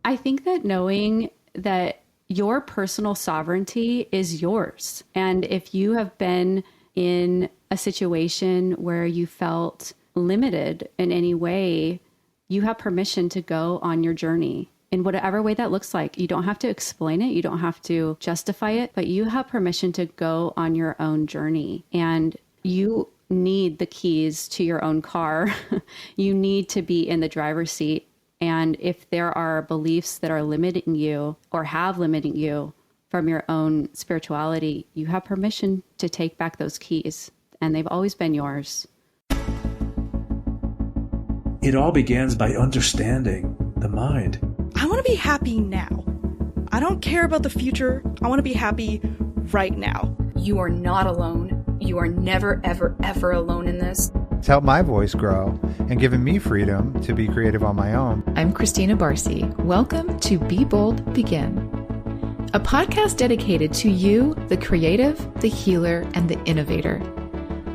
I think that knowing that your personal sovereignty is yours. And if you have been in a situation where you felt limited in any way, you have permission to go on your journey in whatever way that looks like. You don't have to explain it. You don't have to justify it, but you have permission to go on your own journey. And you need the keys to your own car. You need to be in the driver's seat. And if there are beliefs that are limiting you or have limited you from your own spirituality, you have permission to take back those keys. And they've always been yours. It all begins by understanding the mind. I want to be happy now. I don't care about the future. I want to be happy right now. You are not alone. You are never, ever, ever alone in this. It's helped my voice grow and given me freedom to be creative on my own. I'm Christina Barcy. Welcome to Be Bold, Begin, a podcast dedicated to you, the creative, the healer, and the innovator.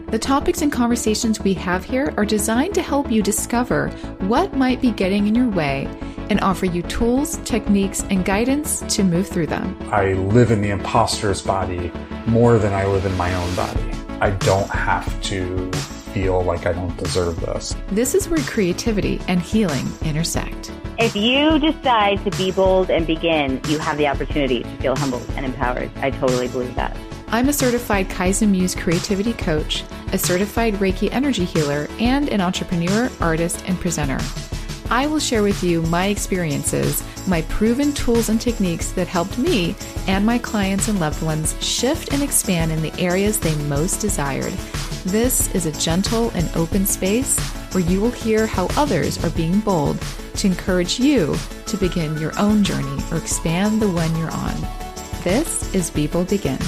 The topics and conversations we have here are designed to help you discover what might be getting in your way and offer you tools, techniques, and guidance to move through them. I live in the imposter's body more than I live in my own body. I don't have to feel like I don't deserve this. This is where creativity and healing intersect. If you decide to be bold and begin, you have the opportunity to feel humbled and empowered. I totally believe that. I'm a certified Kaizen Muse creativity coach, a certified Reiki energy healer, and an entrepreneur, artist, and presenter. I will share with you my experiences, my proven tools and techniques that helped me and my clients and loved ones shift and expand in the areas they most desired. This is a gentle and open space where you will hear how others are being bold to encourage you to begin your own journey or expand the one you're on. This is Be Bold, Begin.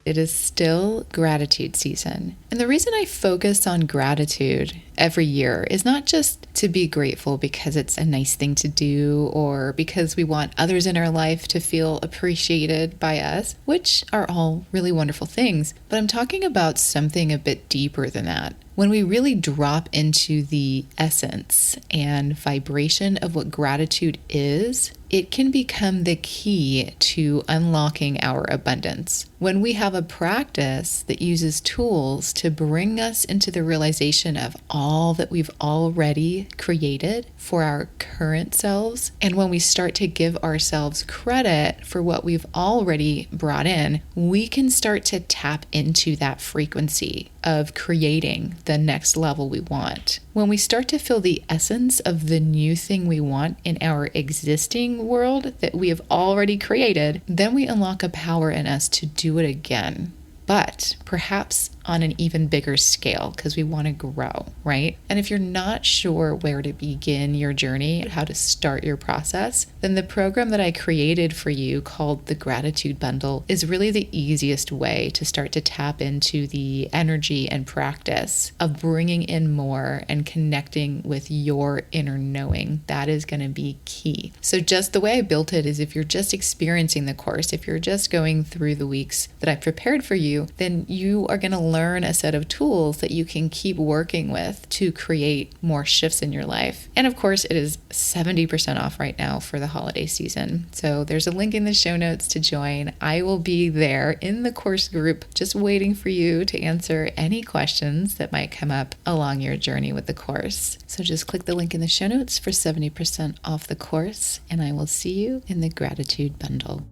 It is still gratitude season. And the reason I focus on gratitude every year is not just to be grateful because it's a nice thing to do or because we want others in our life to feel appreciated by us, which are all really wonderful things. But I'm talking about something a bit deeper than that. When we really drop into the essence and vibration of what gratitude is, it can become the key to unlocking our abundance. When we have a practice that uses tools to bring us into the realization of all that we've already created for our current selves, and when we start to give ourselves credit for what we've already brought in, we can start to tap into that frequency of creating the next level we want. When we start to feel the essence of the new thing we want in our existing world that we have already created, then we unlock a power in us to do it again. But perhaps on an even bigger scale because we want to grow, right? And if you're not sure where to begin your journey, how to start your process, then the program that I created for you called the Gratitude Bundle is really the easiest way to start to tap into the energy and practice of bringing in more and connecting with your inner knowing. That is going to be key. So just the way I built it is if you're just experiencing the course, if you're just going through the weeks that I've prepared for you, then you are going to learn a set of tools that you can keep working with to create more shifts in your life. And of course, it is 70% off right now for the holiday season. So there's a link in the show notes to join. I will be there in the course group, just waiting for you to answer any questions that might come up along your journey with the course. So just click the link in the show notes for 70% off the course, and I will see you in the Gratitude Bundle.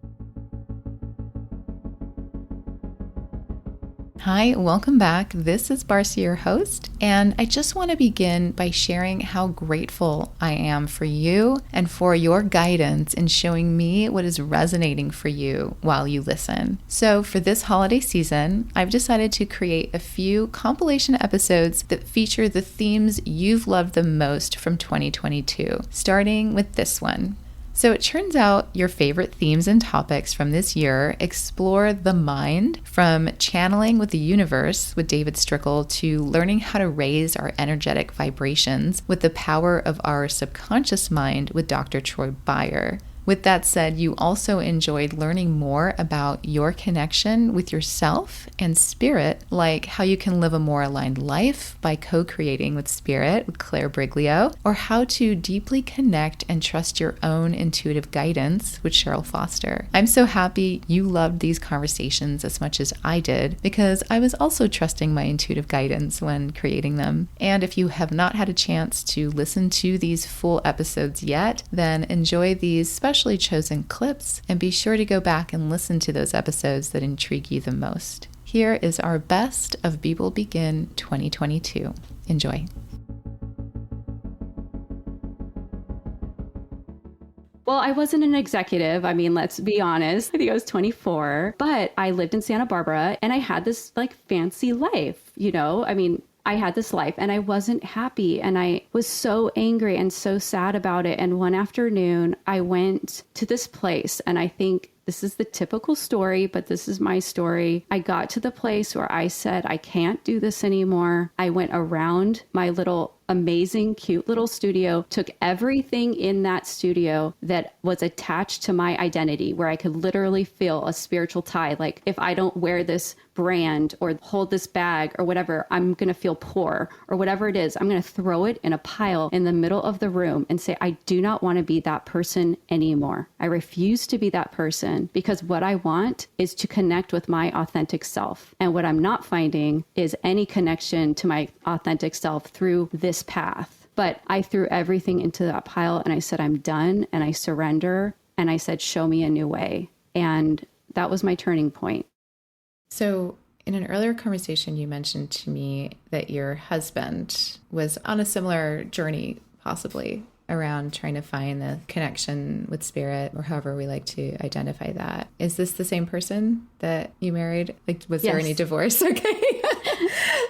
Hi, welcome back. This is Barcy, your host, and I just want to begin by sharing how grateful I am for you and for your guidance in showing me what is resonating for you while you listen. So for this holiday season, I've decided to create a few compilation episodes that feature the themes you've loved the most from 2022, starting with this one. So it turns out your favorite themes and topics from this year explore the mind, from channeling with the universe with David Strickel to learning how to raise our energetic vibrations with the power of our subconscious mind with Dr. Byer. With that said, you also enjoyed learning more about your connection with yourself and spirit, like how you can live a more aligned life by co-creating with spirit with Clare Briglio, or how to deeply connect and trust your own intuitive guidance with Cheryl Foster. I'm so happy you loved these conversations as much as I did, because I was also trusting my intuitive guidance when creating them. And if you have not had a chance to listen to these full episodes yet, then enjoy these specially chosen clips and be sure to go back and listen to those episodes that intrigue you the most. Here is our best of Be Bold Begin 2022. Enjoy. Well, I wasn't an executive. I mean, let's be honest. I think I was 24, but I lived in Santa Barbara and I had this like fancy life, you know? I mean, I had this life and I wasn't happy and I was so angry and so sad about it. And one afternoon I went to this place, and I think this is the typical story, but this is my story. I got to the place where I said, I can't do this anymore. I went around my little amazing, cute little studio, took everything in that studio that was attached to my identity, where I could literally feel a spiritual tie. Like if I don't wear this brand or hold this bag or whatever, I'm going to feel poor or whatever it is. I'm going to throw it in a pile in the middle of the room and say, I do not want to be that person anymore. I refuse to be that person, because what I want is to connect with my authentic self. And what I'm not finding is any connection to my authentic self through this path. But I threw everything into that pile and I said, I'm done, and I surrender. And I said, show me a new way. And that was my turning point. So in an earlier conversation, you mentioned to me that your husband was on a similar journey, possibly around trying to find the connection with spirit, or however we like to identify that. Is this the same person that you married? Like, was there any divorce? Okay.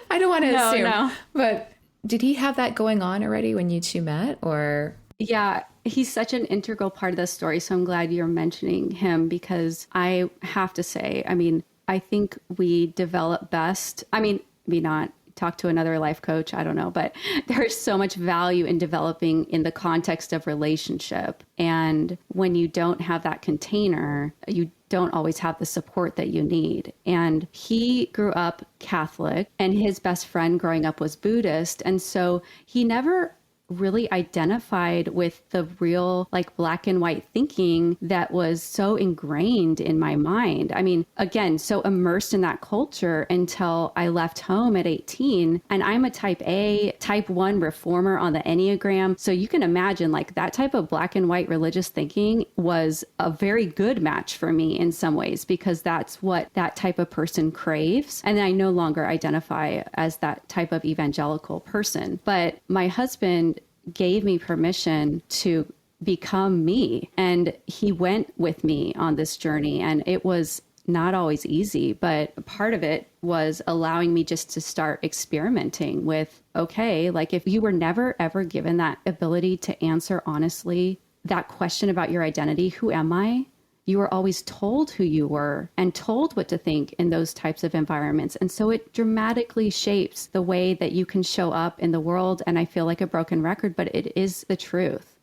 I don't want to assume. No. But did he have that going on already when you two met, or? Yeah, he's such an integral part of the story. So I'm glad you're mentioning him, because I have to say, I mean, I think we develop best. I mean, maybe not talk to another life coach, I don't know, but there's so much value in developing in the context of relationship. And when you don't have that container, you don't always have the support that you need. And he grew up Catholic, and his best friend growing up was Buddhist. And so he never really identified with the real like black and white thinking that was so ingrained in my mind. I mean, again, so immersed in that culture until I left home at 18. And I'm a type A, type 1 reformer on the Enneagram. So you can imagine like that type of black and white religious thinking was a very good match for me in some ways, because that's what that type of person craves. And I no longer identify as that type of evangelical person. But my husband gave me permission to become me. And he went with me on this journey. And it was not always easy, but part of it was allowing me just to start experimenting with, okay, like if you were never, ever given that ability to answer honestly that question about your identity, who am I? You were always told who you were and told what to think in those types of environments. And so it dramatically shapes the way that you can show up in the world. And I feel like a broken record, but it is the truth.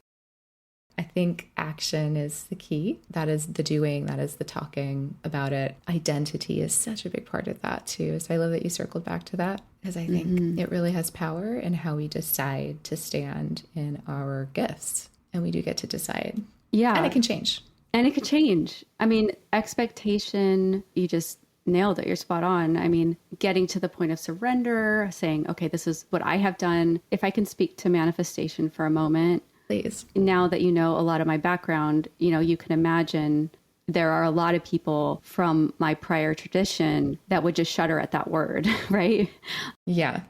I think action is the key. That is the doing. That is the talking about it. Identity is such a big part of that too. So I love that you circled back to that, because I think it really has power in how we decide to stand in our gifts. And we do get to decide. Yeah. And it can change. And it could change. I mean, expectation, you just nailed it. You're spot on. I mean, getting to the point of surrender, saying, okay, this is what I have done. If I can speak to manifestation for a moment. Please. Now that you know a lot of my background, you know, you can imagine there are a lot of people from my prior tradition that would just shudder at that word, right? Yeah.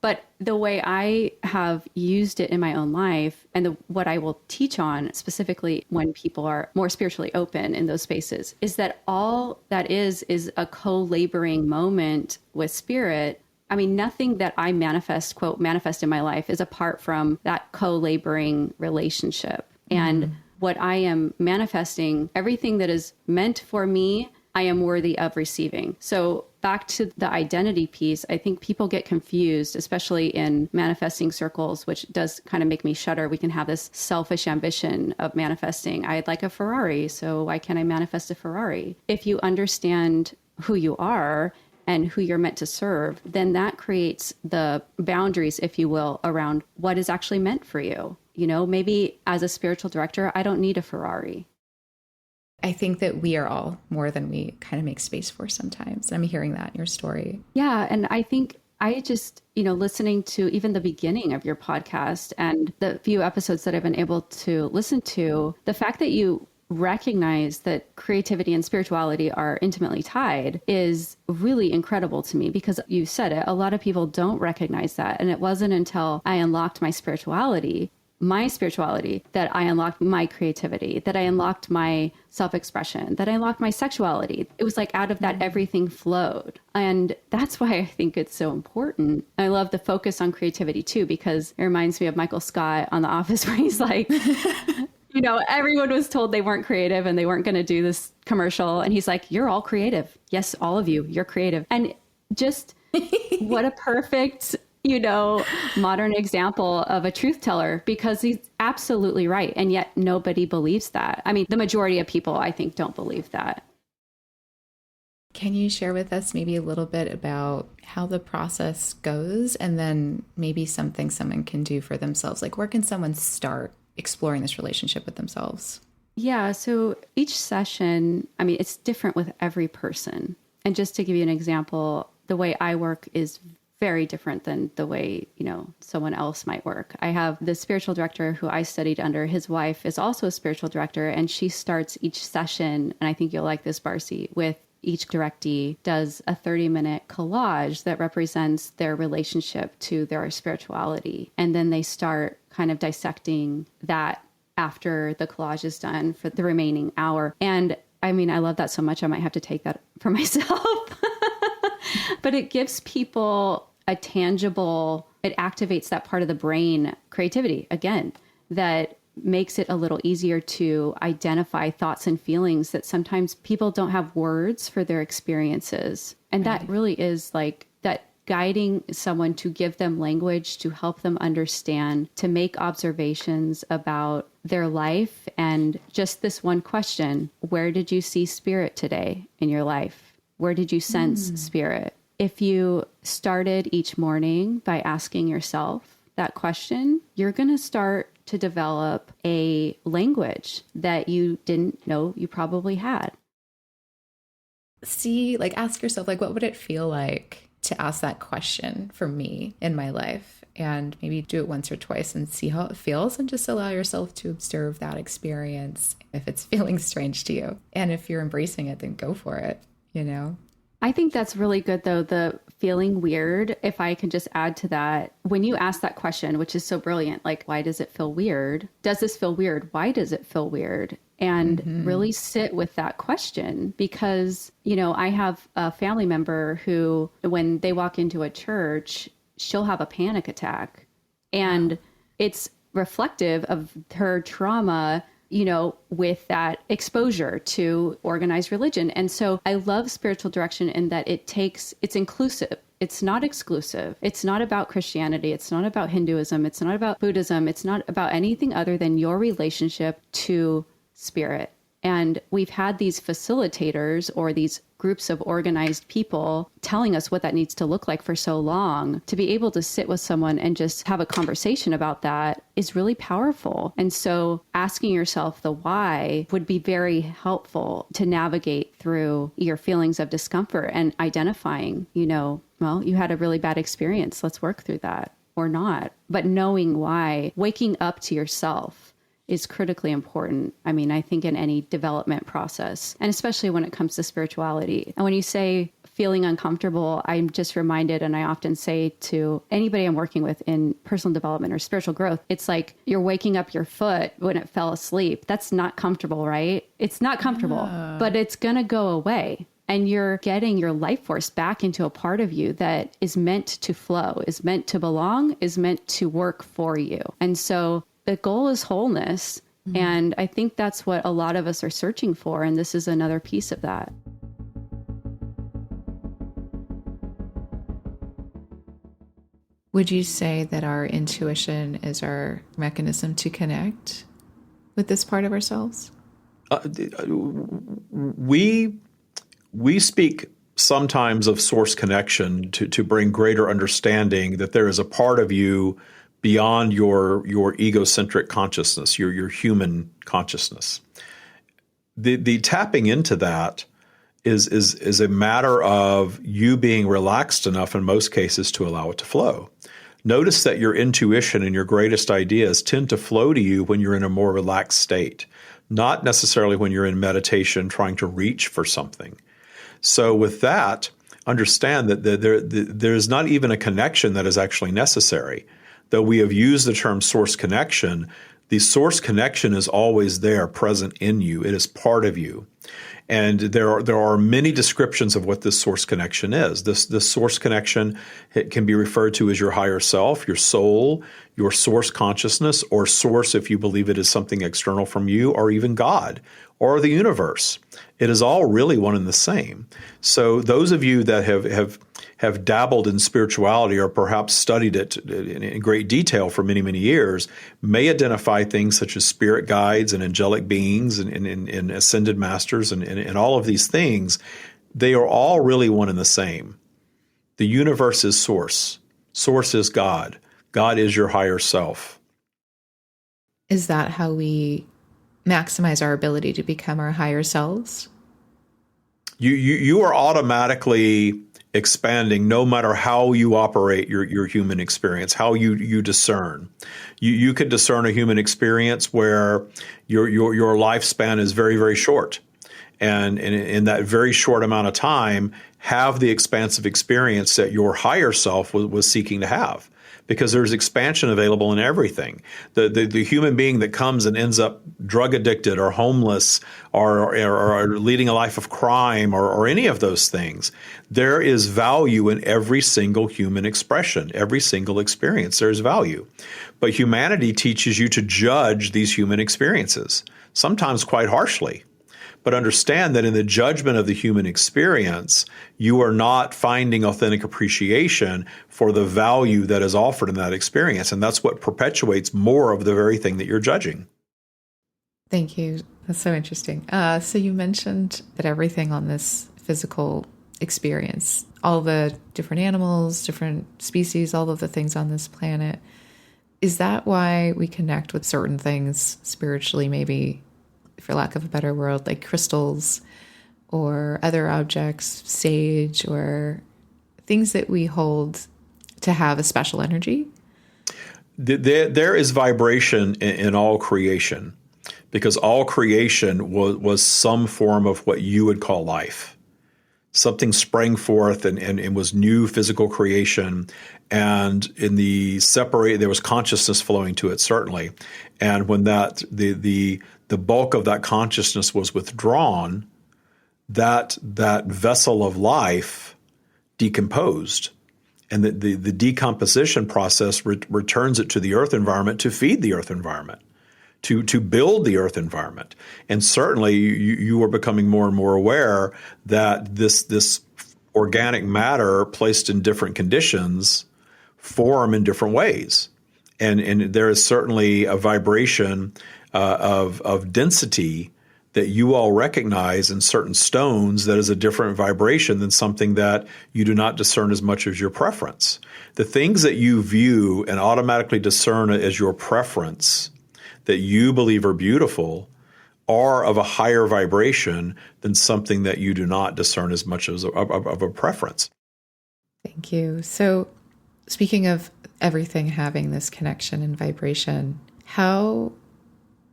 But the way I have used it in my own life, and what I will teach on specifically when people are more spiritually open in those spaces, is that all that is a co-laboring moment with spirit. I mean, nothing that I manifest, quote, manifest in my life is apart from that co-laboring relationship. And what I am manifesting, everything that is meant for me, I am worthy of receiving. So back to the identity piece, I think people get confused, especially in manifesting circles, which does kind of make me shudder. We can have this selfish ambition of manifesting. I'd like a Ferrari, so why can't I manifest a Ferrari? If you understand who you are and who you're meant to serve, then that creates the boundaries, if you will, around what is actually meant for you. You know, maybe as a spiritual director, I don't need a Ferrari. I think that we are all more than we kind of make space for sometimes. I'm hearing that in your story. Yeah. And I think I just, listening to even the beginning of your podcast and the few episodes that I've been able to listen to, the fact that you recognize that creativity and spirituality are intimately tied is really incredible to me, because you said it, a lot of people don't recognize that. And it wasn't until I unlocked my spirituality, that I unlocked my creativity, that I unlocked my self-expression, that I unlocked my sexuality. It was like out of that, everything flowed. And that's why I think it's so important. I love the focus on creativity too, because it reminds me of Michael Scott on The Office, where he's like, everyone was told they weren't creative and they weren't going to do this commercial. And he's like, you're all creative. Yes, all of you, you're creative. And just what a perfect modern example of a truth teller, because he's absolutely right. And yet nobody believes that. I mean, the majority of people, I think, don't believe that. Can you share with us maybe a little bit about how the process goes, and then maybe something someone can do for themselves? Like, where can someone start exploring this relationship with themselves? Yeah. So each session, it's different with every person. And just to give you an example, the way I work is very different than the way, someone else might work. I have the spiritual director who I studied under. His wife is also a spiritual director, and she starts each session, and I think you'll like this, Barcy, with each directee does a 30-minute collage that represents their relationship to their spirituality. And then they start kind of dissecting that after the collage is done for the remaining hour. And I love that so much, I might have to take that for myself. But it gives people a tangible, it activates that part of the brain, creativity, again, that makes it a little easier to identify thoughts and feelings that sometimes people don't have words for their experiences. And that really is like that, guiding someone to give them language, to help them understand, to make observations about their life. And just this one question: where did you see spirit today in your life? Where did you sense spirit? If you started each morning by asking yourself that question, you're going to start to develop a language that you didn't know you probably had. Ask yourself, what would it feel like to ask that question for me in my life? And maybe do it once or twice and see how it feels, and just allow yourself to observe that experience if it's feeling strange to you. And if you're embracing it, then go for it, I think that's really good, though, the feeling weird. If I can just add to that, when you ask that question, which is so brilliant, like, why does it feel weird? Does this feel weird? Why does it feel weird? And really sit with that question, because, I have a family member who, when they walk into a church, she'll have a panic attack. And it's reflective of her trauma, with that exposure to organized religion. And so I love spiritual direction in that it's inclusive. It's not exclusive. It's not about Christianity. It's not about Hinduism. It's not about Buddhism. It's not about anything other than your relationship to spirit. And we've had these facilitators or these groups of organized people telling us what that needs to look like for so long. To be able to sit with someone and just have a conversation about that is really powerful. And so asking yourself the why would be very helpful to navigate through your feelings of discomfort and identifying, well, you had a really bad experience. Let's work through that, or not. But knowing why, waking up to yourself is critically important. I think in any development process, and especially when it comes to spirituality. And when you say feeling uncomfortable, I'm just reminded, and I often say to anybody I'm working with in personal development or spiritual growth, it's like you're waking up your foot when it fell asleep. That's not comfortable, right? It's not comfortable, but it's going to go away. And you're getting your life force back into a part of you that is meant to flow, is meant to belong, is meant to work for you. And so the goal is wholeness. And I think that's what a lot of us are searching for. And this is another piece of that. Would you say that our intuition is our mechanism to connect with this part of ourselves? We speak sometimes of source connection to bring greater understanding that there is a part of you beyond your egocentric consciousness, your human consciousness. The tapping into that is a matter of you being relaxed enough in most cases to allow it to flow. Notice that your intuition and your greatest ideas tend to flow to you when you're in a more relaxed state, not necessarily when you're in meditation trying to reach for something. So with that, understand that there's not even a connection that is actually necessary. Though we have used the term source connection, the source connection is always there, present in you. It is part of you. And there are many descriptions of what this source connection is. This source connection, it can be referred to as your higher self, your soul, your source consciousness, or source if you believe it is something external from you, or even God, or the universe. It is all really one and the same. So those of you that have dabbled in spirituality or perhaps studied it in great detail for many, many years may identify things such as spirit guides and angelic beings and ascended masters and all of these things. They are all really one and the same. The universe is source. Source is God. God is your higher self. Is that how we maximize our ability to become our higher selves? You are automatically expanding no matter how you operate your human experience, how you discern. You could discern a human experience where your lifespan is very, very short. And in that very short amount of time, have the expansive experience that your higher self was seeking to have. Because there's expansion available in everything. The human being that comes and ends up drug addicted or homeless or leading a life of crime or any of those things, there is value in every single human expression, every single experience. There's value. But humanity teaches you to judge these human experiences, sometimes quite harshly. But understand that in the judgment of the human experience, you are not finding authentic appreciation for the value that is offered in that experience. And that's what perpetuates more of the very thing that you're judging. Thank you. That's so interesting. So you mentioned that everything on this physical experience, all the different animals, different species, all of the things on this planet, is that why we connect with certain things spiritually, maybe, for lack of a better word, like crystals or other objects, sage, or things that we hold to have a special energy? There is vibration in all creation, because all creation was some form of what you would call life. Something sprang forth and was new physical creation. And in there was consciousness flowing to it, certainly. And when the bulk of that consciousness was withdrawn, that vessel of life decomposed. And the decomposition process returns it to the earth environment to feed the earth environment, to build the earth environment. And certainly you are becoming more and more aware that this organic matter placed in different conditions form in different ways. And there is certainly a vibration of density that you all recognize in certain stones that is a different vibration than something that you do not discern as much as your preference. The things that you view and automatically discern as your preference that you believe are beautiful are of a higher vibration than something that you do not discern as much as of a preference. Thank you. So speaking of everything having this connection and vibration, how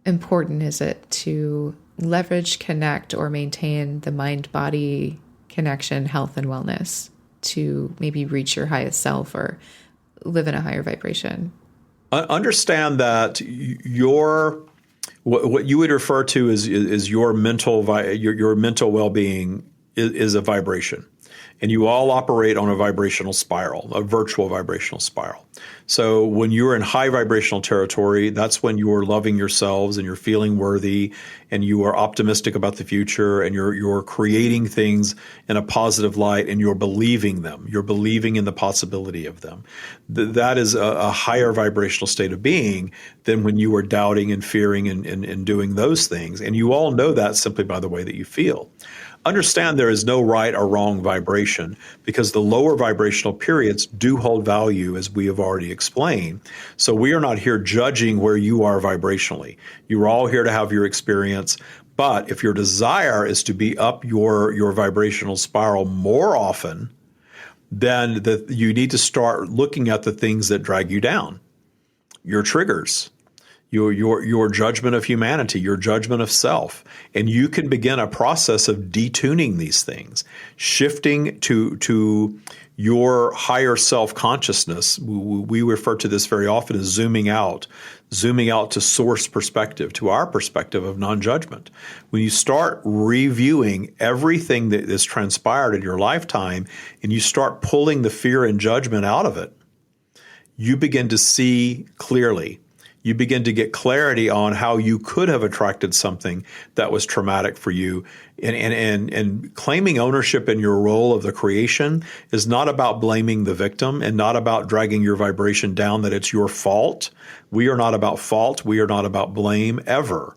important is it to leverage, connect, or maintain the mind-body connection, health, and wellness to maybe reach your highest self or live in a higher vibration? Understand that what you would refer to as your mental well-being is a vibration. And you all operate on a vibrational spiral, a virtual vibrational spiral. So when you're in high vibrational territory, that's when you're loving yourselves and you're feeling worthy and you are optimistic about the future and you're creating things in a positive light and you're believing them. You're believing in the possibility of them. That is a higher vibrational state of being than when you are doubting and fearing and doing those things. And you all know that simply by the way that you feel. Understand there is no right or wrong vibration because the lower vibrational periods do hold value, as we have already explained. So we are not here judging where you are vibrationally. You're all here to have your experience. But if your desire is to be up your vibrational spiral more often, then you need to start looking at the things that drag you down, your triggers, your judgment of humanity, your judgment of self. And you can begin a process of detuning these things, shifting to your higher self-consciousness. We refer to this very often as zooming out to source perspective, to our perspective of non-judgment. When you start reviewing everything that has transpired in your lifetime and you start pulling the fear and judgment out of it, you begin to see clearly. You begin to get clarity on how you could have attracted something that was traumatic for you. And claiming ownership in your role of the creation is not about blaming the victim and not about dragging your vibration down that it's your fault. We are not about fault. We are not about blame ever.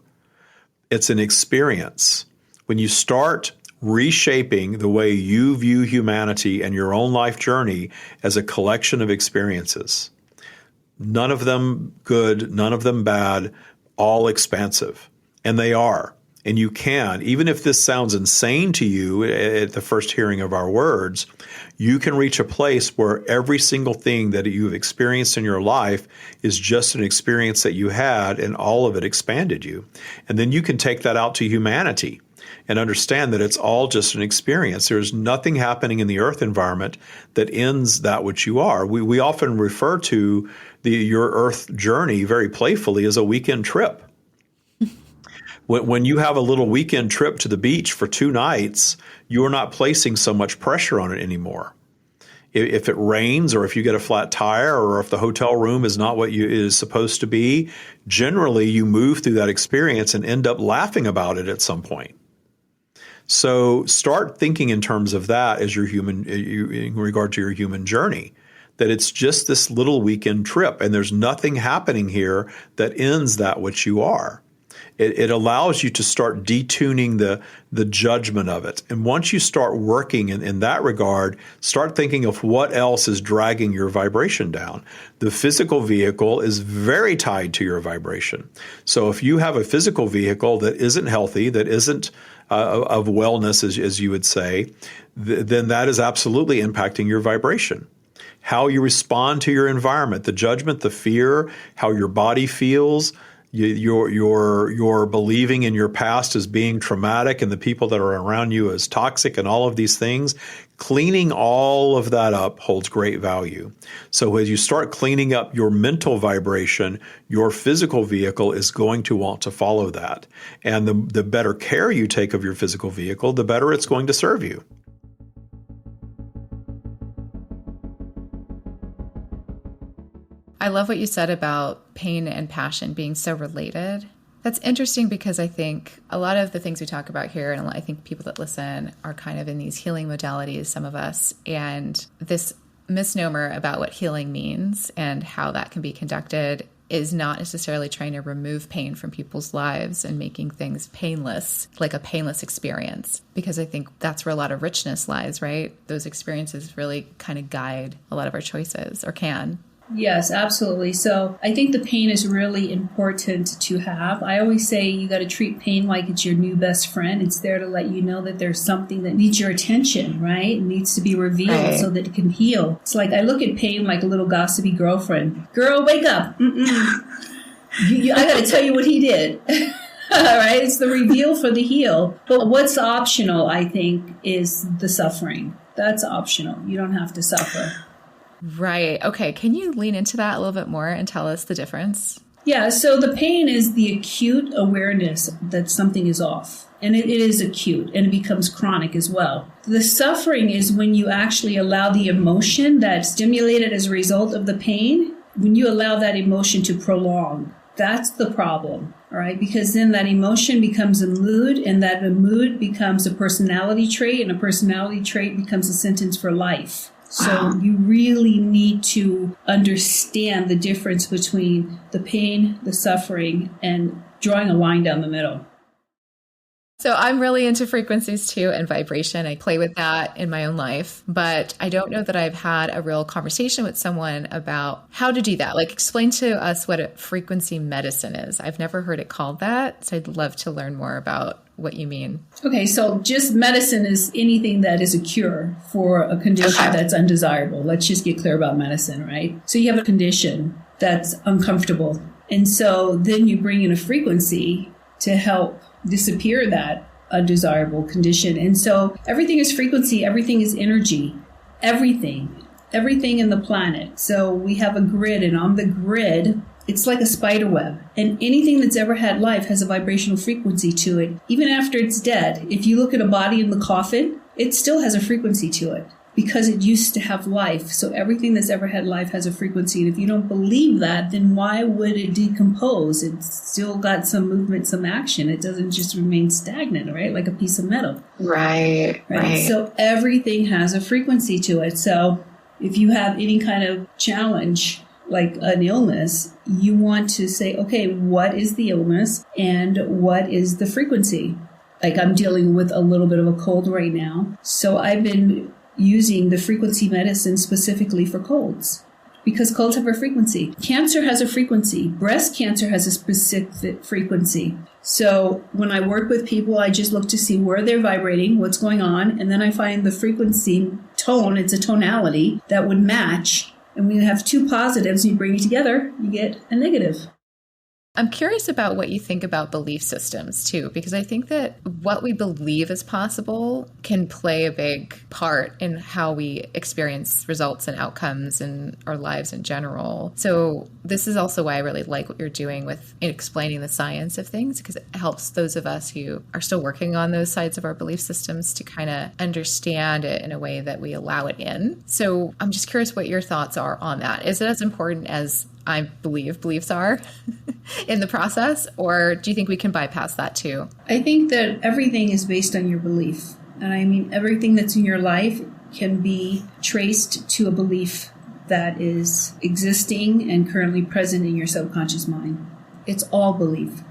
It's an experience. When you start reshaping the way you view humanity and your own life journey as a collection of experiences, none of them good, none of them bad, all expansive. And they are. And you can, even if this sounds insane to you at the first hearing of our words, you can reach a place where every single thing that you've experienced in your life is just an experience that you had and all of it expanded you. And then you can take that out to humanity and understand that it's all just an experience. There's nothing happening in the earth environment that ends that which you are. We often refer to your earth journey very playfully as a weekend trip. When you have a little weekend trip to the beach for 2 nights, you are not placing so much pressure on it anymore. If it rains or if you get a flat tire or if the hotel room is not what it is supposed to be, generally you move through that experience and end up laughing about it at some point. So start thinking in terms of that as in regard to your human journey, that it's just this little weekend trip and there's nothing happening here that ends that which you are. It allows you to start detuning the judgment of it. And once you start working in that regard, start thinking of what else is dragging your vibration down. The physical vehicle is very tied to your vibration. So if you have a physical vehicle that isn't healthy, that isn't of wellness, as you would say, then that is absolutely impacting your vibration. How you respond to your environment, the judgment, the fear, how your body feels, you're believing in your past as being traumatic and the people that are around you as toxic and all of these things, cleaning all of that up holds great value. So as you start cleaning up your mental vibration, your physical vehicle is going to want to follow that. And the better care you take of your physical vehicle, the better it's going to serve you. I love what you said about pain and passion being so related. That's interesting because I think a lot of the things we talk about here, and I think people that listen are kind of in these healing modalities, some of us, and this misnomer about what healing means and how that can be conducted is not necessarily trying to remove pain from people's lives and making things painless, like a painless experience, because I think that's where a lot of richness lies, right? Those experiences really kind of guide a lot of our choices, or can. Yes, absolutely. So I think the pain is really important to have. I always say you got to treat pain like it's your new best friend. It's there to let you know that there's something that needs your attention, right? It needs to be revealed so that it can heal. It's like I look at pain like a little gossipy girlfriend. Girl, wake up. I got to tell you what he did. All right, it's the reveal for the heal. But what's optional, I think, is the suffering. That's optional. You don't have to suffer. Right. Okay. Can you lean into that a little bit more and tell us the difference? Yeah, so the pain is the acute awareness that something is off. And it is acute, and it becomes chronic as well. The suffering is when you actually allow the emotion that's stimulated as a result of the pain, when you allow that emotion to prolong. That's the problem, all right? Because then that emotion becomes a mood, and that mood becomes a personality trait, and a personality trait becomes a sentence for life. So you really need to understand the difference between the pain, the suffering, and drawing a line down the middle. So I'm really into frequencies too and vibration. I play with that in my own life, but I don't know that I've had a real conversation with someone about how to do that. Like, explain to us what a frequency medicine is. I've never heard it called that. So I'd love to learn more about what you mean. Okay, so just medicine is anything that is a cure for a condition that's undesirable. Let's just get clear about medicine, right? So you have a condition that's uncomfortable. And so then you bring in a frequency to help disappear that undesirable condition. And so everything is frequency, everything is energy, everything in the planet. So we have a grid, and on the grid, it's like a spider web. And anything that's ever had life has a vibrational frequency to it. Even after it's dead, if you look at a body in the coffin, it still has a frequency to it because it used to have life. So everything that's ever had life has a frequency. And if you don't believe that, then why would it decompose? It's still got some movement, some action. It doesn't just remain stagnant, right? Like a piece of metal. Right. So everything has a frequency to it. So if you have any kind of challenge, like an illness, you want to say, okay, what is the illness and what is the frequency? Like, I'm dealing with a little bit of a cold right now. So I've been using the frequency medicine specifically for colds because colds have a frequency. Cancer has a frequency. Breast cancer has a specific frequency. So when I work with people, I just look to see where they're vibrating, what's going on, and then I find the frequency tone, it's a tonality that would match. And when you have two positives and you bring it together, you get a negative. I'm curious about what you think about belief systems too, because I think that what we believe is possible can play a big part in how we experience results and outcomes in our lives in general. So this is also why I really like what you're doing with explaining the science of things, because it helps those of us who are still working on those sides of our belief systems to kind of understand it in a way that we allow it in. So I'm just curious what your thoughts are on that. Is it as important as I believe beliefs are in the process, or do you think we can bypass that too? I think that everything is based on your belief. And I mean, everything that's in your life can be traced to a belief that is existing and currently present in your subconscious mind. It's all belief.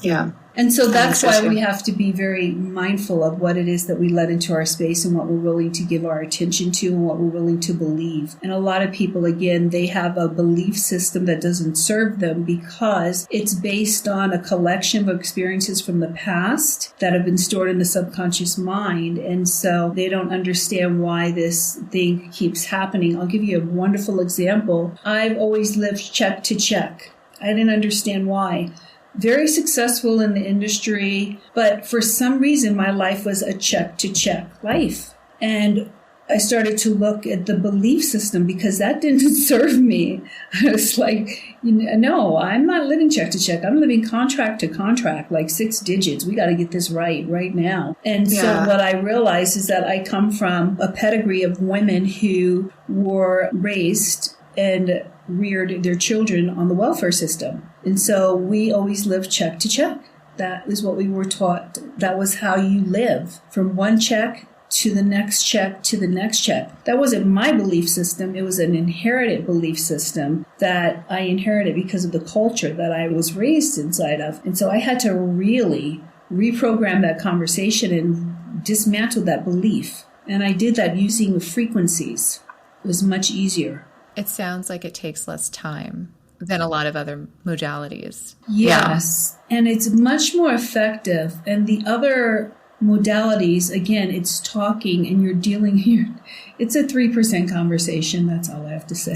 Yeah. And so that's why we have to be very mindful of what it is that we let into our space and what we're willing to give our attention to and what we're willing to believe. And a lot of people, again, they have a belief system that doesn't serve them because it's based on a collection of experiences from the past that have been stored in the subconscious mind. And so they don't understand why this thing keeps happening. I'll give you a wonderful example. I've always lived check to check. I didn't understand why. Very successful in the industry, but for some reason my life was a check-to-check life. And I started to look at the belief system because that didn't serve me. I was like, no, I'm not living check-to-check. I'm living contract to contract, like 6 digits. We got to get this right now. And so what I realized is that I come from a pedigree of women who were raised and reared their children on the welfare system. And so we always lived check to check. That is what we were taught. That was how you live, from one check to the next check to the next check. That wasn't my belief system. It was an inherited belief system that I inherited because of the culture that I was raised inside of. And so I had to really reprogram that conversation and dismantle that belief. And I did that using the frequencies. It was much easier. It sounds like it takes less time than a lot of other modalities. Yes. Yeah. And it's much more effective. And the other modalities, again, it's talking and you're dealing here. It's a 3% conversation. That's all I have to say.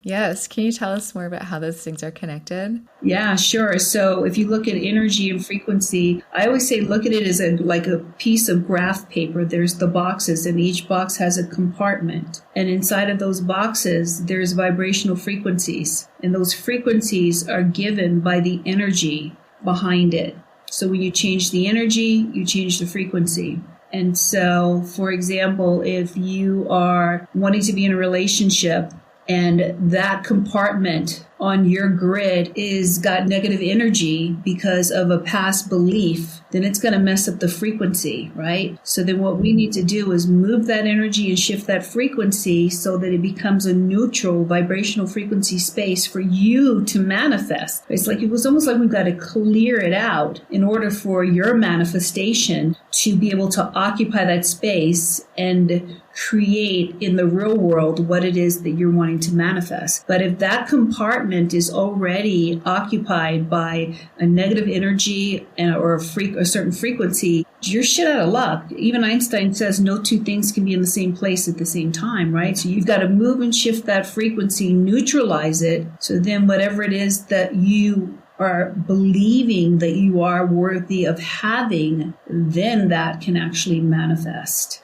Yes. Can you tell us more about how those things are connected? Yeah, sure. So if you look at energy and frequency, I always say look at it as like a piece of graph paper. There's the boxes, and each box has a compartment. And inside of those boxes, there's vibrational frequencies. And those frequencies are given by the energy behind it. So when you change the energy, you change the frequency. And so, for example, if you are wanting to be in a relationship, and that compartment on your grid is got negative energy because of a past belief, then it's going to mess up the frequency, right? So then what we need to do is move that energy and shift that frequency so that it becomes a neutral vibrational frequency space for you to manifest. It's like, it was almost like we've got to clear it out in order for your manifestation to be able to occupy that space and create in the real world what it is that you're wanting to manifest. But if that compartment is already occupied by a negative energy or a certain frequency, you're shit out of luck. Even Einstein says no two things can be in the same place at the same time, right? So you've got to move and shift that frequency, neutralize it. So then whatever it is that you are believing that you are worthy of having, then that can actually manifest.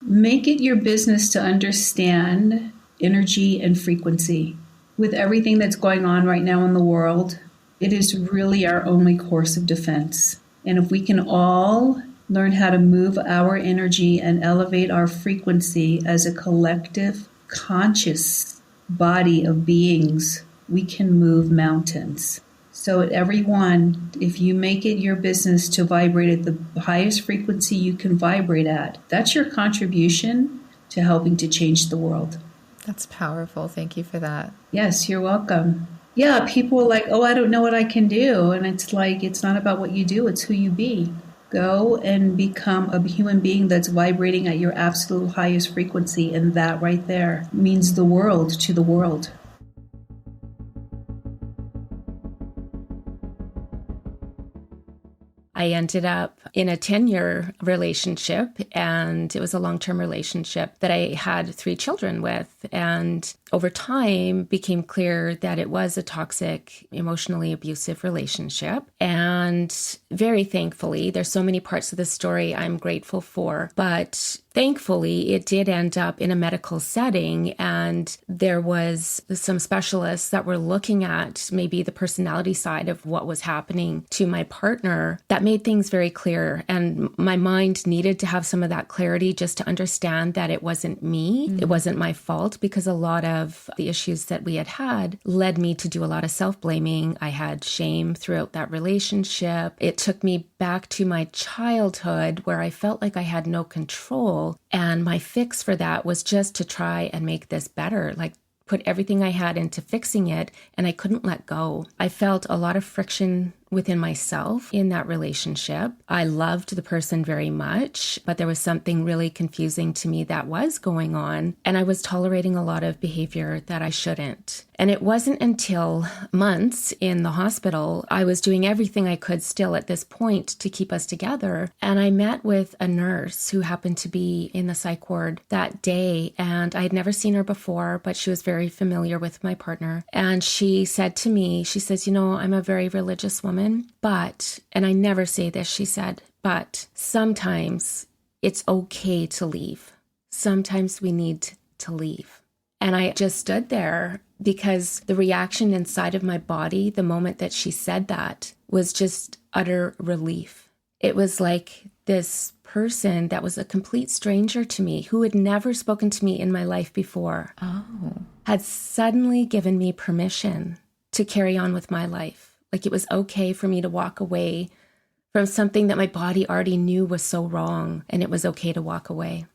Make it your business to understand energy and frequency. With everything that's going on right now in the world, it is really our only course of defense. And if we can all learn how to move our energy and elevate our frequency as a collective, conscious body of beings, we can move mountains. So everyone, if you make it your business to vibrate at the highest frequency you can vibrate at, that's your contribution to helping to change the world. That's powerful. Thank you for that. Yes, you're welcome. Yeah, people are like, oh, I don't know what I can do. And it's like, it's not about what you do, it's who you be. Go and become a human being that's vibrating at your absolute highest frequency. And that right there means the world to the world. I ended up in a 10-year relationship, and it was a long-term relationship that I had 3 children with. And over time became clear that it was a toxic, emotionally abusive relationship. And very thankfully, there's so many parts of the story I'm grateful for, but thankfully, it did end up in a medical setting, and there was some specialists that were looking at maybe the personality side of what was happening to my partner that made things very clear. And my mind needed to have some of that clarity just to understand that it wasn't me, it wasn't my fault, because a lot of the issues that we had led me to do a lot of self-blaming. I had shame throughout that relationship. It took me back to my childhood where I felt like I had no control. And my fix for that was just to try and make this better, like put everything I had into fixing it, and I couldn't let go. I felt a lot of friction within myself in that relationship. I loved the person very much, but there was something really confusing to me that was going on, and I was tolerating a lot of behavior that I shouldn't. And it wasn't until months in the hospital, I was doing everything I could still at this point to keep us together. And I met with a nurse who happened to be in the psych ward that day. And I had never seen her before, but she was very familiar with my partner. And she said to me, she says, you know, I'm a very religious woman, but, and I never say this, she said, but sometimes it's okay to leave. Sometimes we need to leave. And I just stood there because the reaction inside of my body, the moment that she said that, was just utter relief. It was like this person that was a complete stranger to me, who had never spoken to me in my life before, had suddenly given me permission to carry on with my life. Like it was okay for me to walk away from something that my body already knew was so wrong, and it was okay to walk away.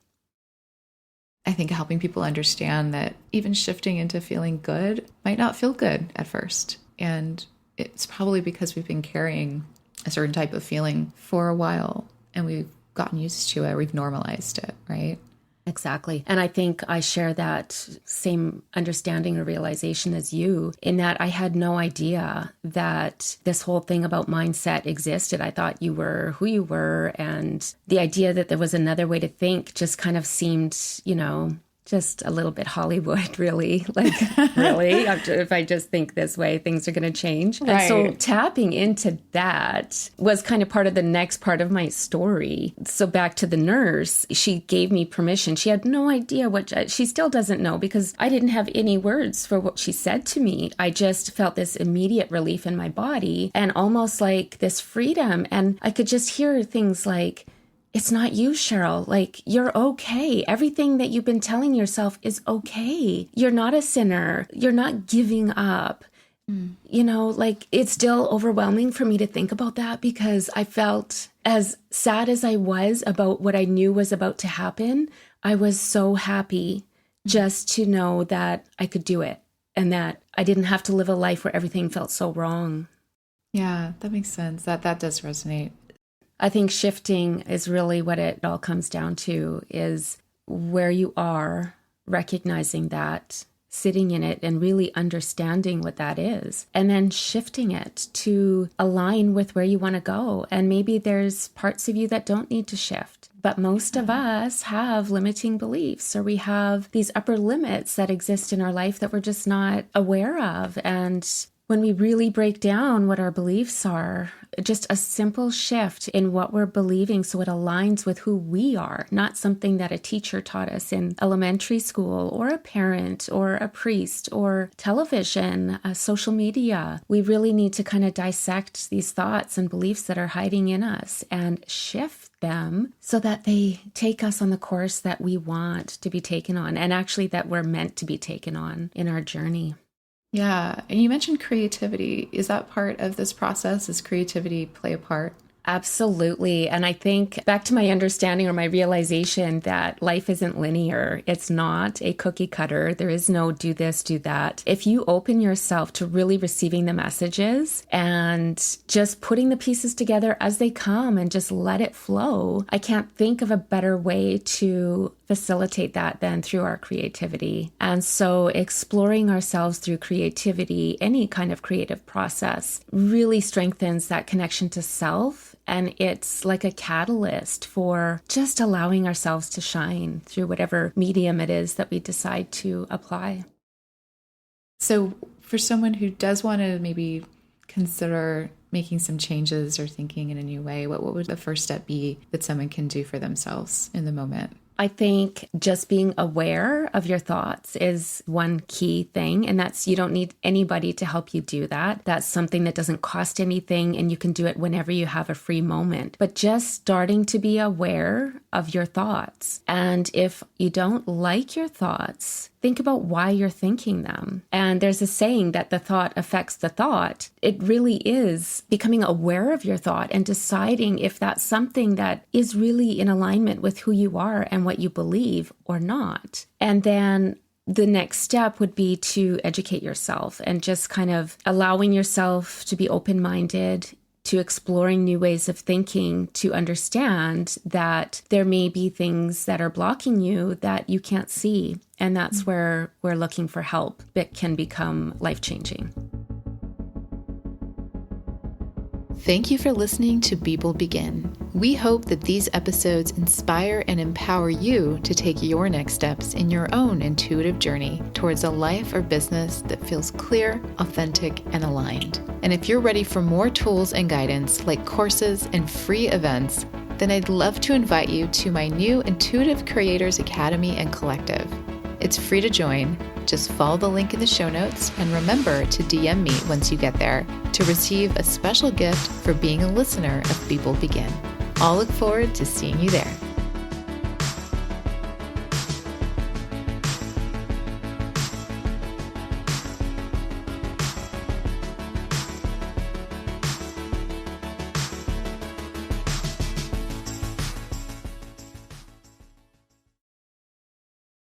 I think helping people understand that even shifting into feeling good might not feel good at first. And it's probably because we've been carrying a certain type of feeling for a while, and we've gotten used to it. We've normalized it, right? Exactly. And I think I share that same understanding or realization as you, in that I had no idea that this whole thing about mindset existed. I thought you were who you were. And the idea that there was another way to think just kind of seemed, you know, just a little bit Hollywood, really. Like, really? If I just think this way, things are going to change. Right. And so tapping into that was kind of part of the next part of my story. So back to the nurse, she gave me permission. She had no idea she still doesn't know, because I didn't have any words for what she said to me. I just felt this immediate relief in my body and almost like this freedom. And I could just hear things like, it's not you, Cheryl. Like, you're okay. Everything that you've been telling yourself is okay. You're not a sinner. You're not giving up. You know, like, it's still overwhelming for me to think about that, because I felt, as sad as I was about what I knew was about to happen, I was so happy just to know that I could do it and that I didn't have to live a life where everything felt so wrong. Yeah, that makes sense. That does resonate. I think shifting is really what it all comes down to, is where you are, recognizing that, sitting in it and really understanding what that is, and then shifting it to align with where you want to go. And maybe there's parts of you that don't need to shift, but most of us have limiting beliefs, or we have these upper limits that exist in our life that we're just not aware of. And when we really break down what our beliefs are, just a simple shift in what we're believing so it aligns with who we are, not something that a teacher taught us in elementary school, or a parent, or a priest, or television, social media. We really need to kind of dissect these thoughts and beliefs that are hiding in us and shift them so that they take us on the course that we want to be taken on, and actually that we're meant to be taken on in our journey. Yeah. And you mentioned creativity. Is that part of this process? Does creativity play a part? Absolutely. And I think back to my understanding or my realization that life isn't linear. It's not a cookie cutter. There is no do this, do that. If you open yourself to really receiving the messages and just putting the pieces together as they come and just let it flow, I can't think of a better way to facilitate that than through our creativity. And so exploring ourselves through creativity, any kind of creative process, really strengthens that connection to self. And it's like a catalyst for just allowing ourselves to shine through whatever medium it is that we decide to apply. So for someone who does want to maybe consider making some changes or thinking in a new way, what would the first step be that someone can do for themselves in the moment? I think just being aware of your thoughts is one key thing. And that's, you don't need anybody to help you do that. That's something that doesn't cost anything, and you can do it whenever you have a free moment. But just starting to be aware of your thoughts. And if you don't like your thoughts, think about why you're thinking them. And there's a saying that the thought affects the thought. It really is becoming aware of your thought and deciding if that's something that is really in alignment with who you are and what you believe or not. And then the next step would be to educate yourself and just kind of allowing yourself to be open-minded, to exploring new ways of thinking, to understand that there may be things that are blocking you that you can't see. And that's where we're looking for help that can become life-changing. Thank you for listening to People Begin. We hope that these episodes inspire and empower you to take your next steps in your own intuitive journey towards a life or business that feels clear, authentic, and aligned. And if you're ready for more tools and guidance like courses and free events, then I'd love to invite you to my new Intuitive Creators Academy and Collective. It's free to join. Just follow the link in the show notes and remember to DM me once you get there to receive a special gift for being a listener of People Begin. I'll look forward to seeing you there.